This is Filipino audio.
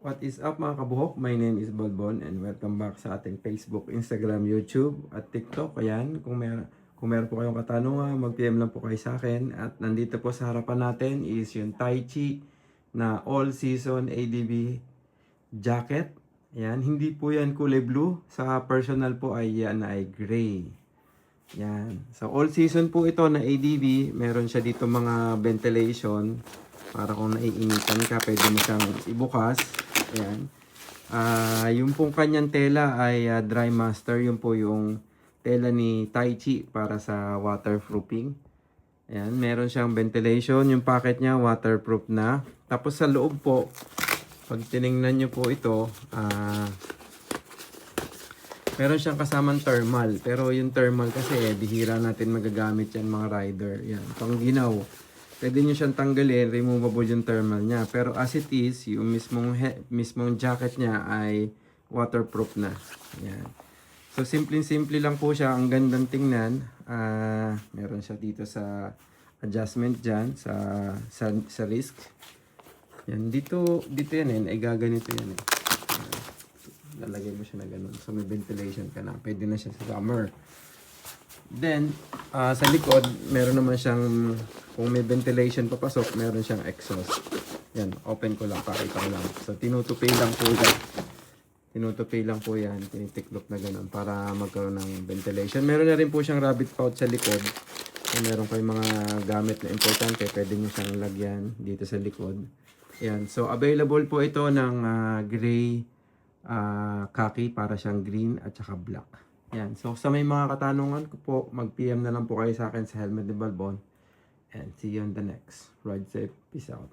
What is up mga kabuhok? My name is Bolbon and welcome back sa ating Facebook, Instagram, YouTube at TikTok. Ayan, kung meron po kayong katanungan, mag-PM lang po kayo sa akin. At nandito po sa harapan natin is yung Tai Chi na all season ADB jacket. Ayan, hindi po yan kulay blue. Sa personal po ay yan ay gray. Yan. So all season po ito na ADB, meron siya dito mga ventilation para kung naiinitan ka, pwede mo siyang ibukas. Ayan. Yung pong kanyang tela ay Dry Master. Yun po yung tela ni Tai Chi para sa waterproofing. Ayan. Meron siyang ventilation. Yung packet niya waterproof na. Tapos sa loob po, pag tinignan nyo po ito, meron siyang kasamang thermal. Pero yung thermal kasi, bihira natin magagamit yan mga rider. Yan, pang ginaw. Pwede nyo siyang tanggalin, removable yung thermal niya. Pero as it is, yung mismong jacket niya ay waterproof na. Yan. So, simple lang po siya. Ang gandang tingnan. Meron siya dito sa adjustment dyan, sa wrist. Yan, dito yan ay gaganito yan lalagay mo siya na ganun. So, may ventilation ka na. Pwede na siya sa summer. Then, sa likod, meron naman siyang, kung may ventilation papasok, meron siyang exhaust. Yan, open ko lang, pakita ko lang. So, tinutupi lang po yan. Tinitiklop na ganun para magkaroon ng ventilation. Meron na rin po siyang rabbit pouch sa likod. Kung meron kayong mga gamit na importante, pwede nyo siyang lagyan dito sa likod. Yan, so available po ito ng gray, khaki para siyang green at saka black. Yan. So sa may mga katanungan ko po, mag-PM na lang po kayo sa akin sa Helmet ni Balbon. And see you on the next. Ride safe. Peace out.